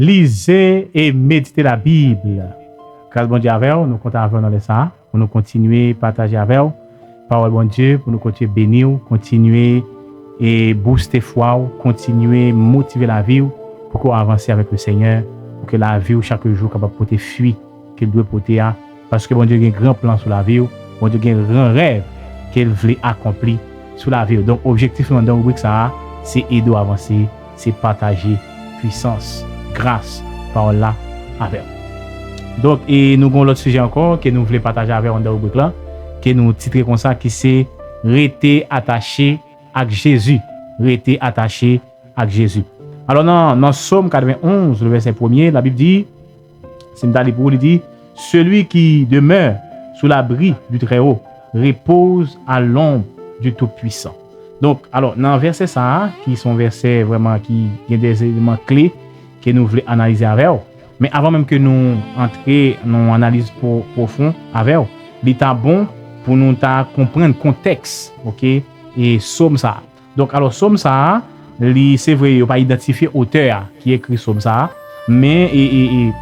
Lisez et méditez la Bible. Grâce bon Dieu avec vous, nous comptons avec vous dans les ça, pour nous continuer à partager avec vous. Parole bon Dieu, pour nous continuer à bénir, continuer et booster foi, continuer à motiver la vie, pour qu'on avance avec le Seigneur, pour que la vie chaque jour capable de porter fruit qu'il doit porter, parce que bon Dieu a un grand plan sur la vie, bon Dieu a un grand rêve qu'il veut accomplir sur la vie. Donc, objectif dans la rubrique ça, c'est aider à avancer, c'est partager puissance, grâce, par là, avec. Donc, et nous avons l'autre sujet encore que nous voulons partager avec dans la rubrique là, que nous titrons comme ça, qui c'est rester attaché à Jésus. Rester attaché à Jésus. Alors, dans Somme 91, le verset 1er, la Bible dit, c'est il dit, celui qui demeure sous l'abri du Très-Haut repose à l'ombre du Tout-Puissant. Donc, alors, dans le verset ça, qui sont versets vraiment qui ont des éléments clés que nous voulons analyser avec vous. Mais avant même que nous entrions dans une analyse profonde avec vous, il est bon pour nous comprendre le contexte, ok, et Somme ça. Donc, alors, Somme ça, c'est vrai, il n'y a pas identifié l'auteur qui écrit Somme ça, mais il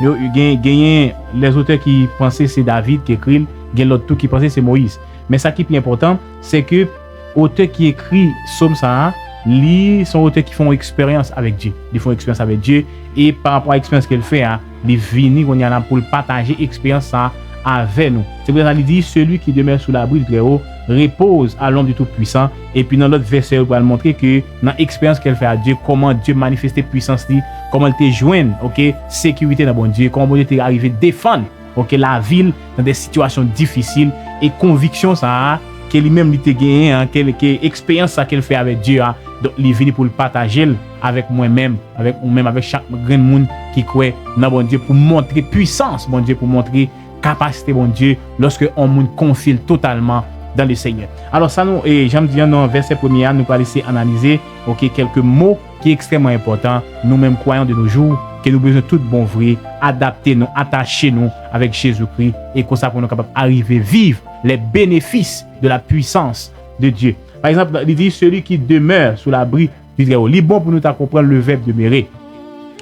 y a les auteurs qui pensaient c'est David qui écrit, il y a l'autre qui pensait c'est Moïse. Mais ça qui est plus important, c'est que l'auteur qui écrit Somme ça, ils sont auteurs qui font expérience avec Dieu. Ils font expérience avec Dieu et par rapport à l'expérience qu'elle fait, ils viennent on y a pour partager l'expérience ça avec nous. C'est pour ça qu'il dit celui qui demeure sous l'abri du Très-Haut repose à l'ombre du Tout-Puissant. Et puis dans l'autre verset, on va montrer que dans l'expérience qu'elle fait à Dieu, comment Dieu manifeste puissance, comment elle te joint, ok, sécurité dans bon Dieu, comment bon Dieu t'est arrivé défendre, ok, la ville dans des situations difficiles et conviction ça qu'elle lui-même lui gagné, quelle expérience ça qu'elle fait avec Dieu, donc il vient pour le partager avec moi-même, avec nous-mêmes, avec chaque grand monde qui croit dans bon Dieu pour montrer puissance, bon Dieu, pour montrer capacité, bon Dieu, lorsque on monde confie totalement dans le Seigneur. Alors ça nous, et j'aime dire dans le verset premier, nous allons laisser analyser, ok, quelques mots qui sont extrêmement importants, nous-mêmes croyants de nos jours, que nous besoin tout bon vrai, adapter nous, attacher nous avec Jésus-Christ, et comme ça pour nous capables d'arriver vivre les bénéfices de la puissance de Dieu. Par exemple, il dit celui qui demeure sous l'abri du Très-Haut. Il est bon pour nous comprendre le verbe demeurer.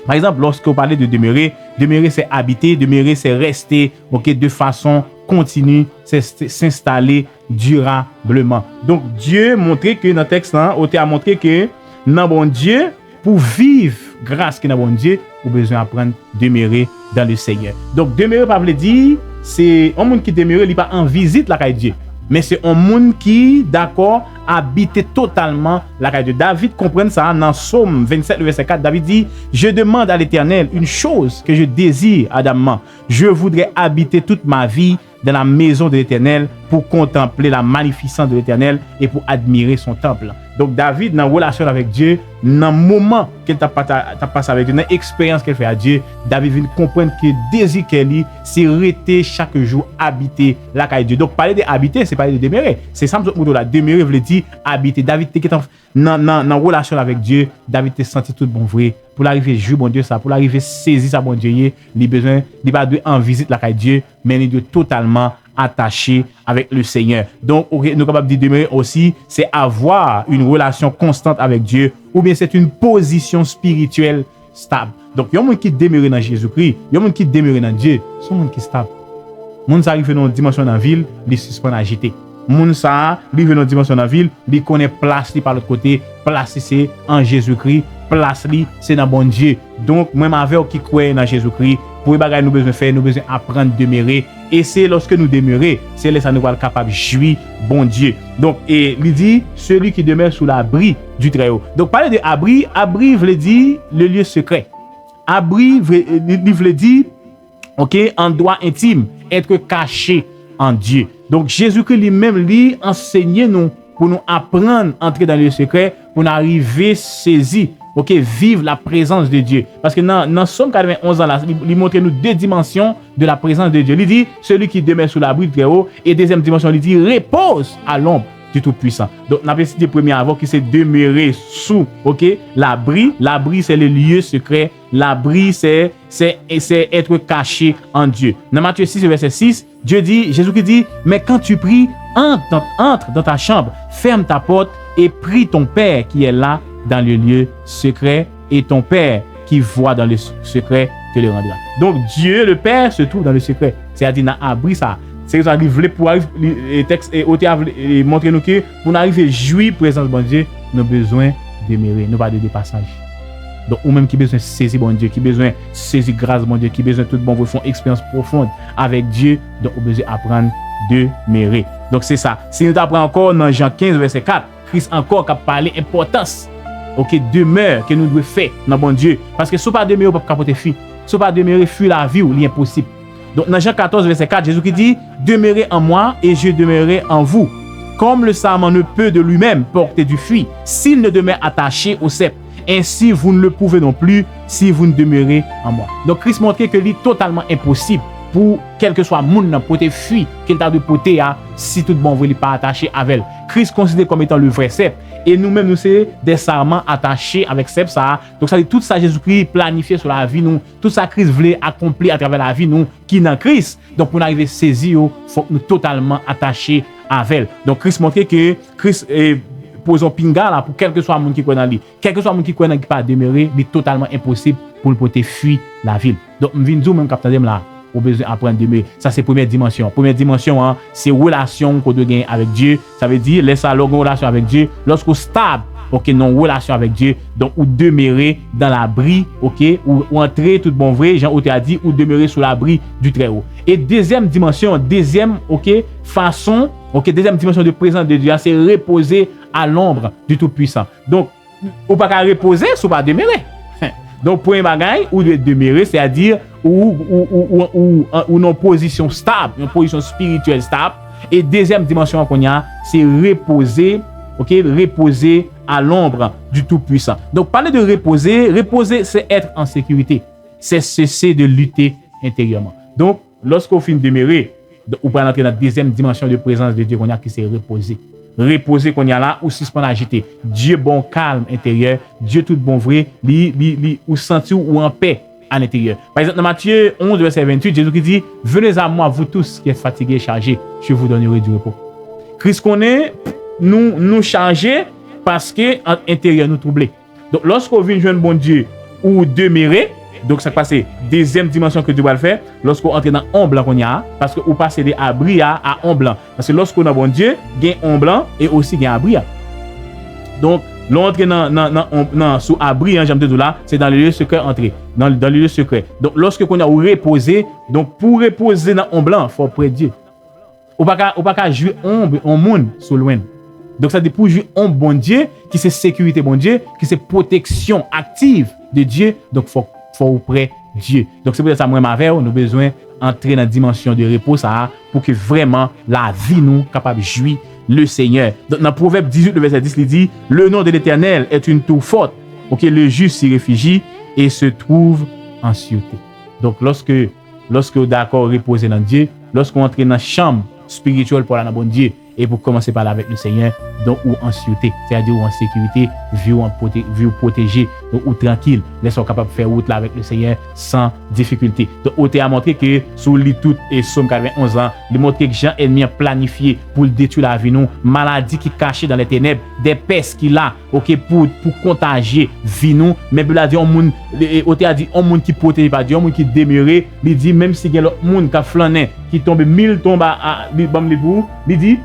Par exemple, lorsqu'on parlait de demeurer, demeurer c'est habiter, demeurer c'est rester, ok, de façon continue, c'est s'installer durablement. Donc Dieu montrait que dans le texte, on a montré que dans bon Dieu, pour vivre grâce que dans bon Dieu, vous avez besoin d'apprendre à demeurer dans le Seigneur. Donc demeurer, pas veut dire, c'est un monde qui demeure, il n'est pas en visite la caille de Dieu. Mais c'est un monde qui, d'accord, habite totalement la caille de Dieu. David comprend ça dans Somme 27, verset 4. David dit, je demande à l'Éternel une chose que je désire ardemment. Je voudrais habiter toute ma vie dans la maison de l'Éternel pour contempler la magnificence de l'Éternel et pour admirer son temple. Donc David, dans la relation avec Dieu, dans le moment qu'il t'a passé avec Dieu, dans l'expérience qu'il fait à Dieu, David vient comprendre que le désir qu'il a, c'est rester chaque jour habiter la caille de Dieu. Donc parler de habiter, c'est parler de demeurer. C'est ça que je demeurer veut dire habiter. David était dans la relation avec Dieu, David était senti tout bon vrai. Pour l'arriver jouer bon Dieu ça, pour l'arriver saisir sa bon Dieu, il besoin, il pas de en visite la caille de Dieu, mais il doit totalement attaché avec le Seigneur. Donc, nous sommes capables de demeurer aussi, c'est avoir une relation constante avec Dieu, ou bien c'est une position spirituelle stable. Donc, il y a un monde qui demeure dans Jésus-Christ, il y a un monde qui demeure dans Dieu, c'est un monde qui est stable. Le monde arrive dans une dimension dans la ville, il suspend agité. Le monde arrive dans une dimension dans la ville, il connaît place par l'autre côté, place c'est en Jésus-Christ, place c'est dans bon Dieu. Donc, même avec qui croit dans Jésus-Christ, pour les bagages nous besoin faire, nous besoin apprendre à demeurer. Et c'est lorsque nous demeurons, c'est là que nous sommes capables de jouir bon Dieu. Donc, et il dit, celui qui demeure sous l'abri du Très-Haut. Donc, parler de abri, abri veut dire le lieu secret. Abri veut dire, ok, endroit intime, être caché en Dieu. Donc, Jésus-Christ lui-même, lui, enseignait nous pour nous apprendre à entrer dans le lieu secret, pour nous arriver saisir. Ok, vivre la présence de Dieu. Parce que dans Somme 91 ans, il montre nous deux dimensions de la présence de Dieu. Il dit, celui qui demeure sous l'abri du Très-Haut. Et deuxième dimension, il dit, repose à l'ombre du Tout-Puissant. Donc, on a cité premier avant qui c'est demeurer sous, ok, l'abri. L'abri, c'est le lieu secret. L'abri, c'est être caché en Dieu. Dans Matthieu 6, verset 6, Jésus qui dit, mais quand tu pries, entre dans ta chambre, ferme ta porte et prie ton Père qui est là dans le lieu secret, et ton Père qui voit dans le secret te le rendra. Donc Dieu le Père se trouve dans le secret. C'est-à-dire dans abri ça. C'est ça livre pour les textes et montrer nous que pour arriver à jouir présence de bon Dieu, nous avons besoin de demeurer, nous pas de dépassage. Donc ou même qui besoin saisir bon Dieu, qui besoin saisir grâce bon Dieu, qui besoin tout bon font expérience profonde avec Dieu, donc on besoin apprendre de demeurer. Donc c'est ça. Si nous apprenons encore dans Jean 15 verset 4, Christ encore qui a parlé importance demeure que nous devons faire dans bon Dieu parce que si pas demeurer pas capoter fi. Si pas demeurer fuir la vie ou l'impossible. Donc dans Jean 14 verset 4, Jésus qui dit demeurez en moi et je demeurerai en vous. Comme le sarment ne peut de lui-même porter du fruit s'il ne demeure attaché au cep. Ainsi vous ne le pouvez non plus si vous ne demeurez en moi. Donc Christ montre que c'est totalement impossible pour quel que soit monde nan pote fruit qu'il t'a de poter si tout bon vrai pas attaché avec. Christ considéré comme étant le vrai cep et nous-mêmes nous c'est des sarments attachés avec cep ça. Donc ça dit tout ça Jésus-Christ planifié sur la vie nous, tout ça Christ voulait accomplir à travers la vie nous qui dans Christ. Donc pour arriver saisir faut nous totalement attachés avec. Donc Christ montre que Christ posons pinga là pour quel que soit monde qui connaît lui. Quel que soit monde qui connaît qui pas demeurer, c'est totalement impossible pour le poter fuir la ville. Donc m'vinn dou même capitaine là au besoin apprendre demeurer. Ça c'est première dimension. Première dimension c'est relation qu'on doit gagner avec Dieu. Ça veut dire laisser la relation avec Dieu lorsqu'on stable non relation avec Dieu donc ou demeurer dans l'abri ou entrer tout bon vrai Jean a dit ou demeurer sous l'abri du très haut. Et deuxième dimension façon deuxième dimension de présence de Dieu c'est reposer à l'ombre du tout-puissant. Donc ou pas qu'à reposer sous pas demeurer. Donc premier bagage ou de demeurer c'est-à-dire ou une position stable, une position spirituelle stable. Et deuxième dimension qu'on a c'est reposer reposer à l'ombre du Tout-Puissant. Donc, parler de reposer, c'est être en sécurité. C'est cesser de lutter intérieurement. Donc, lorsqu'on finit de demeurer, on peut entrer dans la deuxième dimension de présence de Dieu qu'on a qui c'est reposer. Reposer qu'on y a là ou suspendre agité. Dieu bon calme intérieur, Dieu tout bon vrai, ou sentir ou en paix à l'intérieur. Par exemple, dans Matthieu 11 verset 28, Jésus qui dit venez à moi vous tous qui êtes fatigués et chargés, je vous donnerai du repos. Christ connaît nous charger parce que en intérieur nous troublé. Donc lorsqu'on vient joindre bon Dieu ou demeurer, donc ça passe deuxième dimension que Dieu va le faire lorsqu'on entre dans ombre qu'on y a parce que on passe des abri à ombre parce que lorsqu'on a bon Dieu, gain ombre et aussi gain abri. Donc l'entrée dans sous abri j'aime dire là, c'est dans le lieu secret entrer dans le lieu secret. Donc lorsque qu'on a reposer, donc pour reposer dans ombre, faut près Dieu. Ou pas jouer ombre en monde sous loin. Donc ça dit pour jouer ombre bon Dieu, qui c'est sécurité bon Dieu, qui c'est protection active de Dieu, donc faut auprès Dieu. Donc c'est pour ça moi avec nous besoin entrer dans la dimension de repos ça pour que vraiment la vie nous capable de jouir le Seigneur. Donc dans Proverbe 18 le verset 10 il dit le nom de l'Éternel est une tour forte. Le juste s'y réfugie et se trouve en sûreté. Donc lorsque d'accord reposer dans Dieu, lorsqu'on entre dans la chambre spirituelle pour la bon Dieu et pour commencer par là avec le Seigneur, donc ou en sûreté, c'est-à-dire ou en sécurité, vu protégé, donc ou tranquille, laissons capable de faire route là avec le Seigneur sans difficulté. Donc on t'a montré que sous lit tout et Somme 91 ans, il montre que Jean ennemi a planifié pour détruire la vie nous, maladie qui cachée dans les ténèbres, des pestes qu'il a, pour contagier vie nous, mais il a dit on monde qui protégé par Dieu, on monde qui demeuré, il dit même si il y a l'autre monde qui a flâné, qui tombe 1000 tombes à il dit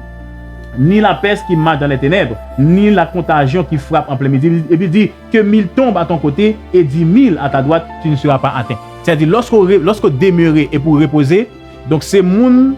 ni la peste qui marche dans les ténèbres, ni la contagion qui frappe en plein midi. Et puis il dit que 1000 tombent à ton côté et 10 000 à ta droite, tu ne seras pas atteint. C'est-à-dire lorsqu'on demeure et pour reposer, donc c'est moun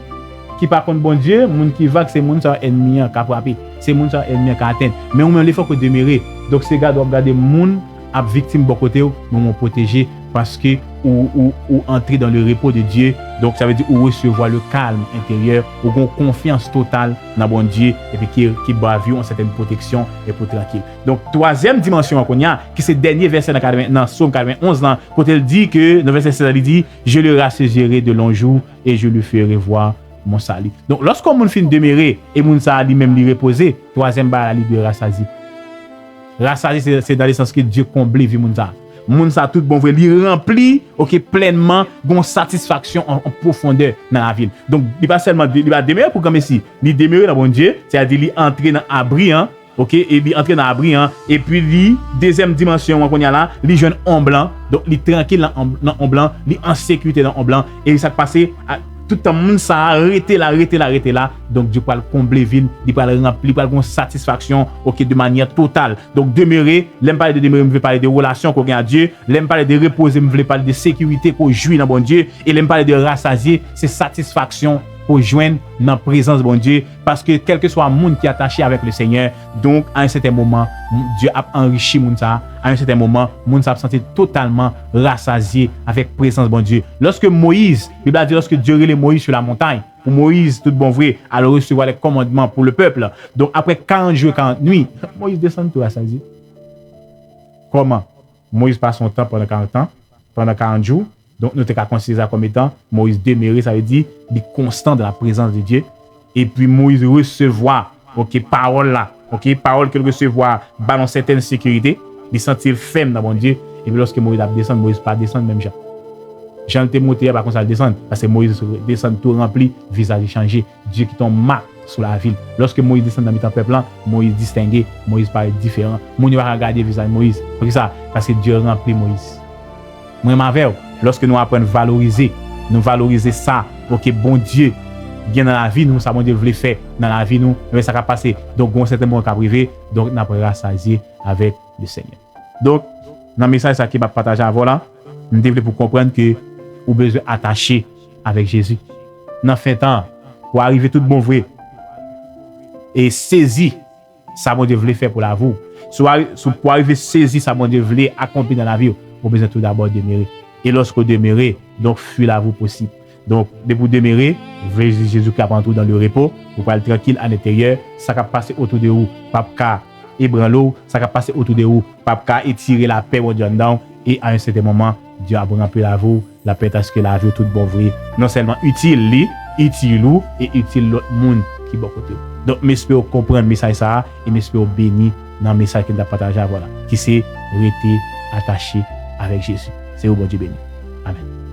qui par contre bon Dieu, moun qui va que c'est moun ça ennemi qui a frappé, c'est moun ça ennemi qui a atteint. Mais on même il faut que demeurer. Donc ces gars doivent garder moun à victime bon côté, nous protéger parce que ou entrer dans le repos de Dieu. Donc ça veut dire ou recevoir le calme intérieur, ou une confiance totale dans bon Dieu et puis qui bave une certaine protection et pour tranquille. Donc troisième dimension qu'on y a qui c'est dernier verset dans Somme 91 là, quand elle dit que dans verset 16 il dit je le rassasierai de longs jours et je lui ferai voir mon salut. Donc lorsqu'on moun fin demeurer et moun ça lui-même lui reposer, troisième barre lui de rassasier. Rassasier c'est dans le sens que Dieu comble vie moun ça. Moun sa tout bon vrai li rempli pleinement gon satisfaction en profondeur dans la ville. Donc il pas seulement il va demeurer pour comme ici, il demeurer dans bon Dieu, c'est-à-dire il entrer dans abri OK, et puis entrer dans l'abri, hein, et puis lui, deuxième dimension qu'on y a là, lui jeune en blanc, donc lui tranquille dans en blanc, lui en sécurité dans en blanc, et ça passé tout le monde ça arrêté là, donc Dieu peut le combler ville, il peut le remplir, il peut avoir une satisfaction, OK, de manière totale. Donc demeurer, l'aime parler de demeurer, me veut parler de relations qu'on a à Dieu, l'aime parler de reposer, me veut parler de sécurité qu'on jouit dans bon Dieu, et l'aime parler de rassasier, c'est satisfaction pour joindre dans la présence de bon Dieu, parce que quel que soit le monde qui est attaché avec le Seigneur, donc à un certain moment, Dieu a enrichi moun ça, à un certain moment, moun ça senti totalement rassasié avec la présence de bon Dieu. Lorsque Moïse, la Bible dit lorsque Dieu relève Moïse sur la montagne, pour Moïse, tout bon vrai, alors recevoir les commandements pour le peuple. Donc après 40 jours, 40 nuits, Moïse descend tout rassasié. Comment? Moïse passe son temps pendant 40 ans, pendant 40 jours. Donc, nous avons considéré ça comme étant Moïse demeurer, ça veut dire il est constant dans la présence de Dieu. Et puis, Moïse recevoir, OK, parole là, OK, parole qu'il recevoir, dans certaine sécurité, il sentit ferme dans mon Dieu. Et puis, lorsque Moïse a descendu, Moïse pas descendre même Jean. Jean était monté, par contre, ça descend, parce que Moïse descend tout rempli, visage changé, Dieu qui tombe marque sur la ville. Lorsque Moïse descend dans le peuple, Moïse distingué, Moïse paraît différent. Moïse va regarder le visage de Moïse. Pour ça, parce que Dieu remplit Moïse. Moi, ma veille, lorsque nous apprenons à valoriser ça, OK, bon Dieu, bien dans la vie, nous, ça, bon Dieu voulait faire dans la vie, nous, mais ça va passer. Donc, on certains moments privé, donc, nous avons rassasié avec le Seigneur. Donc, dans le message qui va partager avant là, nous devons pour comprendre que vous avez besoin d'attacher avec Jésus. Dans le fin temps, pour arriver tout bon vrai, et saisir ça, bon Dieu voulait faire pour la vie. Pour arriver à saisir ça, bon Dieu voulait accomplir dans la vie, vous avez besoin tout d'abord de demeurer. Et lorsque vous demeurez, donc fuir la vie possible. Donc, dès que vous demeurez, Jésus qui apprend tout dans le repos, vous pouvez être tranquille à l'intérieur, ça va passer autour de vous, pas ébranler, ça va passer autour de vous, pas étirer la paix au Dieu dedans, et à un certain moment, Dieu a rempli la vie, la paix parce que la vie tout bon vrai, non seulement utile lui, utile ou et utile l'autre monde qui est bon côté. Donc, j'espère comprendre le message ça, et j'espère bénir dans le message qu'il a partagé, voilà, qui s'est resté attaché avec Jésus. C'est au bon Dieu béni. Amen.